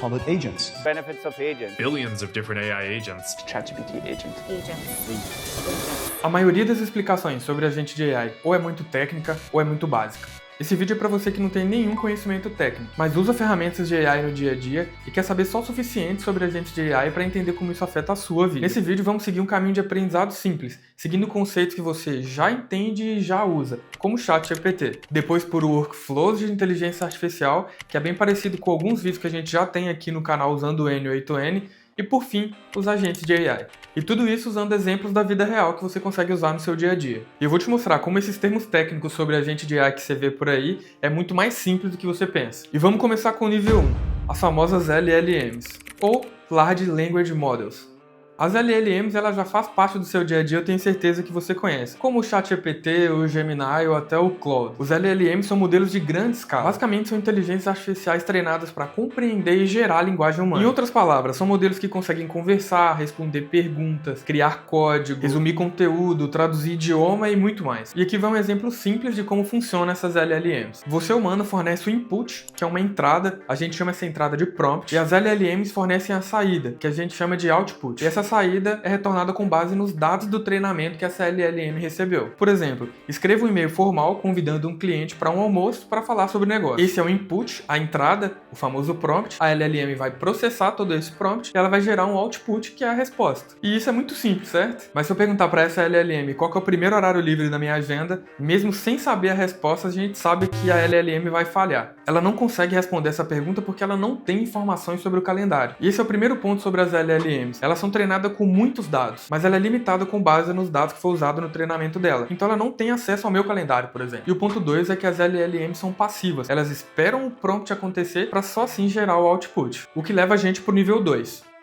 call it agents. Benefits of agents. Billions of different AI agents. ChatGPT agent. A maioria das explicações sobre agente de AI ou é muito técnica ou é muito básica. Esse vídeo é para você que não tem nenhum conhecimento técnico, mas usa ferramentas de AI no dia a dia e quer saber só o suficiente sobre agentes de AI para entender como isso afeta a sua vida. Nesse vídeo vamos seguir um caminho de aprendizado simples, seguindo conceitos que você já entende e já usa, como o ChatGPT. Depois por workflows de inteligência artificial, que é bem parecido com alguns vídeos que a gente já tem aqui no canal usando o N8N, e por fim, os agentes de AI. E tudo isso usando exemplos da vida real que você consegue usar no seu dia a dia. E eu vou te mostrar como esses termos técnicos sobre agente de AI que você vê por aí é muito mais simples do que você pensa. E vamos começar com o nível 1, as famosas LLMs, ou Large Language Models. As LLMs elas já fazem parte do seu dia a dia, eu tenho certeza que você conhece, como o ChatGPT, o Gemini ou até o Claude. Os LLMs são modelos de grande escala. Basicamente são inteligências artificiais treinadas para compreender e gerar a linguagem humana. Em outras palavras, são modelos que conseguem conversar, responder perguntas, criar código, resumir conteúdo, traduzir idioma e muito mais. E aqui vai um exemplo simples de como funcionam essas LLMs. Você humano fornece o input, que é uma entrada, a gente chama essa entrada de prompt, e as LLMs fornecem a saída, que a gente chama de output. E essa saída é retornada com base nos dados do treinamento que essa LLM recebeu. Por exemplo, escreva um e-mail formal convidando um cliente para um almoço para falar sobre o negócio. Esse é o input, a entrada, o famoso prompt. A LLM vai processar todo esse prompt e ela vai gerar um output, que é a resposta. E isso é muito simples, certo? Mas se eu perguntar para essa LLM qual que é o primeiro horário livre da minha agenda, mesmo sem saber a resposta, a gente sabe que a LLM vai falhar. Ela não consegue responder essa pergunta porque ela não tem informações sobre o calendário. E esse é o primeiro ponto sobre as LLMs. Elas são treinadas com muitos dados, mas ela é limitada com base nos dados que foi usado no treinamento dela. Então ela não tem acesso ao meu calendário, por exemplo. E o ponto 2 é que as LLMs são passivas. Elas esperam o prompt acontecer para só assim gerar o output. O que leva a gente para o nível 2.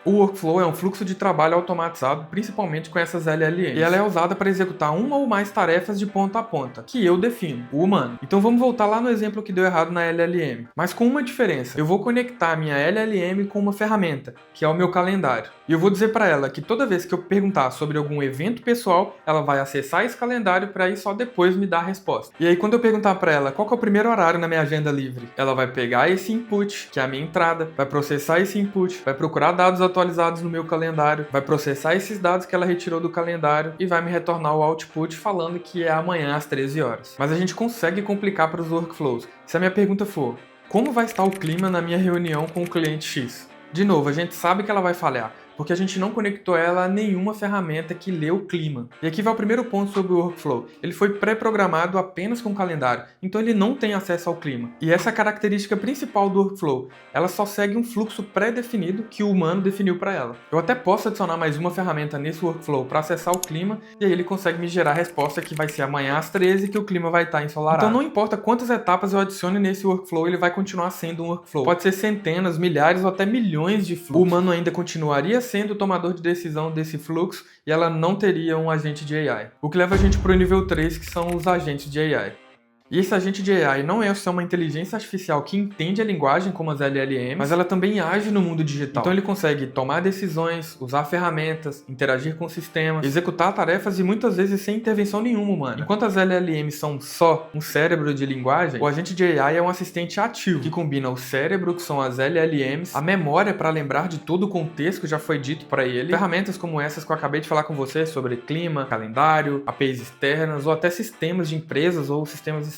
O workflow é um fluxo de trabalho automatizado, principalmente com essas LLMs. E ela é usada para executar uma ou mais tarefas de ponta a ponta, que eu defino, o humano. Então vamos voltar lá no exemplo que deu errado na LLM. Mas com uma diferença. Eu vou conectar a minha LLM com uma ferramenta, que é o meu calendário. E eu vou dizer para ela que toda vez que eu perguntar sobre algum evento pessoal, ela vai acessar esse calendário para aí só depois me dar a resposta. E aí quando eu perguntar para ela qual que é o primeiro horário na minha agenda livre, ela vai pegar esse input, que é a minha entrada, vai processar esse input, vai procurar dados atualizados no meu calendário, vai processar esses dados que ela retirou do calendário e vai me retornar o output falando que é amanhã às 13 horas. Mas a gente consegue complicar para os workflows. Se a minha pergunta for, como vai estar o clima na minha reunião com o cliente X? De novo, a gente sabe que ela vai falhar, porque a gente não conectou ela a nenhuma ferramenta que lê o clima. E aqui vai o primeiro ponto sobre o workflow. Ele foi pré-programado apenas com o calendário, então ele não tem acesso ao clima. E essa é a característica principal do workflow. Ela só segue um fluxo pré-definido que o humano definiu para ela. Eu até posso adicionar mais uma ferramenta nesse workflow para acessar o clima, e aí ele consegue me gerar a resposta que vai ser amanhã às 13 que o clima vai estar ensolarado. Então não importa quantas etapas eu adicione nesse workflow, ele vai continuar sendo um workflow. Pode ser centenas, milhares ou até milhões de fluxos. O humano ainda continuaria sendo o tomador de decisão desse fluxo e ela não teria um agente de AI. O que leva a gente para o nível 3, que são os agentes de AI. E esse agente de AI não é só uma inteligência artificial que entende a linguagem como as LLMs, mas ela também age no mundo digital. Então ele consegue tomar decisões, usar ferramentas, interagir com sistemas, executar tarefas e muitas vezes sem intervenção nenhuma humana. Enquanto as LLMs são só um cérebro de linguagem, o agente de AI é um assistente ativo que combina o cérebro, que são as LLMs, a memória para lembrar de todo o contexto que já foi dito para ele, ferramentas como essas que eu acabei de falar com você sobre clima, calendário, APIs externas ou até sistemas de empresas ou sistemas externos.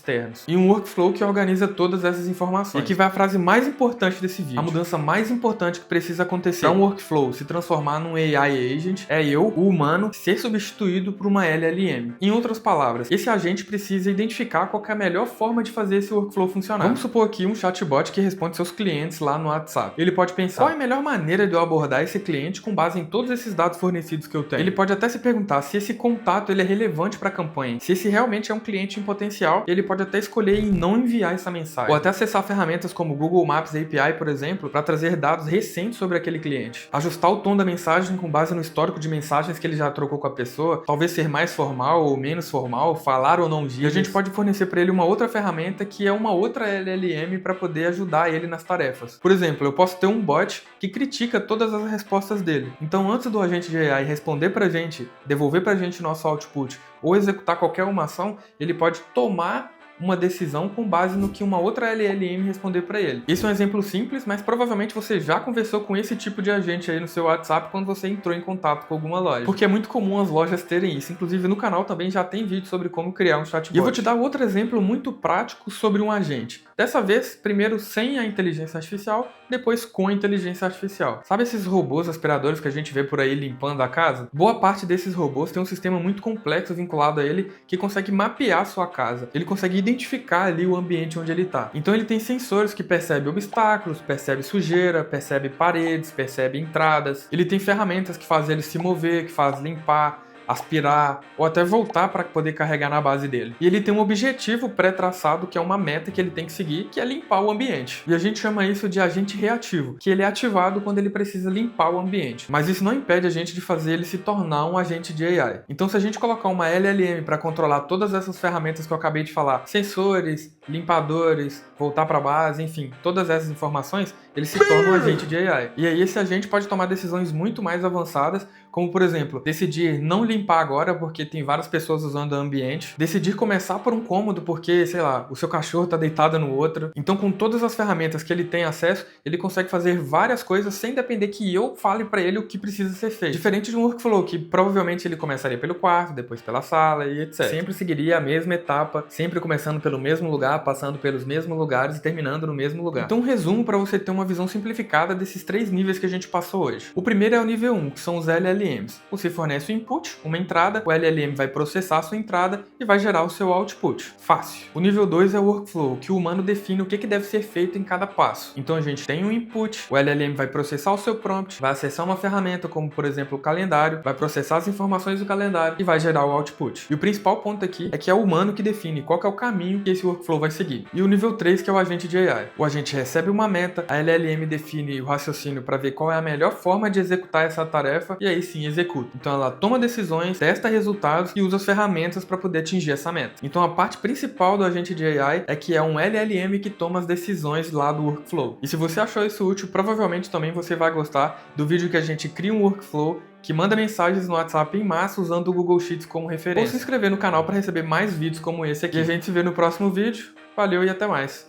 E um workflow que organiza todas essas informações. E aqui vai a frase mais importante desse vídeo. A mudança mais importante que precisa acontecer para um workflow se transformar num AI agent é eu, o humano, ser substituído por uma LLM. Em outras palavras, esse agente precisa identificar qual é a melhor forma de fazer esse workflow funcionar. Vamos supor aqui um chatbot que responde seus clientes lá no WhatsApp. Ele pode pensar, qual é a melhor maneira de eu abordar esse cliente com base em todos esses dados fornecidos que eu tenho? Ele pode até se perguntar se esse contato ele é relevante para a campanha, se esse realmente é um cliente em potencial. Ele pode até escolher em não enviar essa mensagem. Ou até acessar ferramentas como Google Maps API, por exemplo, para trazer dados recentes sobre aquele cliente. Ajustar o tom da mensagem com base no histórico de mensagens que ele já trocou com a pessoa, talvez ser mais formal ou menos formal, falar ou não gírias. E a gente pode fornecer para ele uma outra ferramenta que é uma outra LLM para poder ajudar ele nas tarefas. Por exemplo, eu posso ter um bot que critica todas as respostas dele. Então, antes do agente de AI responder pra gente, devolver pra gente nosso output ou executar qualquer uma ação, ele pode tomar uma decisão com base no que uma outra LLM responder para ele. Esse é um exemplo simples, mas provavelmente você já conversou com esse tipo de agente aí no seu WhatsApp quando você entrou em contato com alguma loja. Porque é muito comum as lojas terem isso. Inclusive no canal também já tem vídeo sobre como criar um chatbot. E eu vou te dar outro exemplo muito prático sobre um agente. Dessa vez, primeiro sem a inteligência artificial, depois com a inteligência artificial. Sabe esses robôs aspiradores que a gente vê por aí limpando a casa? Boa parte desses robôs tem um sistema muito complexo vinculado a ele que consegue mapear a sua casa. Ele consegue identificar ali o ambiente onde ele está. Então ele tem sensores que percebem obstáculos, percebe sujeira, percebe paredes, percebe entradas. Ele tem ferramentas que fazem ele se mover, que faz limpar, aspirar ou até voltar para poder carregar na base dele. E ele tem um objetivo pré-traçado, que é uma meta que ele tem que seguir, que é limpar o ambiente. E a gente chama isso de agente reativo, que ele é ativado quando ele precisa limpar o ambiente. Mas isso não impede a gente de fazer ele se tornar um agente de AI. Então se a gente colocar uma LLM para controlar todas essas ferramentas que eu acabei de falar, sensores, limpadores, voltar para a base, enfim, todas essas informações, ele se torna um agente de AI. E aí esse agente pode tomar decisões muito mais avançadas, como por exemplo, decidir não limpar agora porque tem várias pessoas usando o ambiente, decidir começar por um cômodo porque, sei lá, o seu cachorro está deitado no outro. Então com todas as ferramentas que ele tem acesso, ele consegue fazer várias coisas sem depender que eu fale para ele o que precisa ser feito. Diferente de um workflow que provavelmente ele começaria pelo quarto, depois pela sala e etc. Sempre seguiria a mesma etapa, sempre começando pelo mesmo lugar, passando pelos mesmos lugares e terminando no mesmo lugar. Então um resumo para você ter uma visão simplificada desses 3 níveis que a gente passou hoje. O primeiro é o nível 1, que são os LLMs. Você fornece o input, uma entrada, o LLM vai processar a sua entrada e vai gerar o seu output. Fácil. O nível 2 é o workflow, que o humano define o que deve ser feito em cada passo. Então a gente tem um input, o LLM vai processar o seu prompt, vai acessar uma ferramenta como por exemplo o calendário, vai processar as informações do calendário e vai gerar o output. E o principal ponto aqui é que é o humano que define qual que é o caminho que esse workflow vai seguir. E o nível 3, que é o agente de AI. O agente recebe uma meta, a LLM define o raciocínio para ver qual é a melhor forma de executar essa tarefa e aí sim executa. Então ela toma decisões, testa resultados e usa as ferramentas para poder atingir essa meta. Então a parte principal do agente de AI é que é um LLM que toma as decisões lá do workflow. E se você achou isso útil, provavelmente também você vai gostar do vídeo que a gente cria um workflow que manda mensagens no WhatsApp em massa usando o Google Sheets como referência. Ou se inscrever no canal para receber mais vídeos como esse aqui. E a gente se vê no próximo vídeo. Valeu e até mais!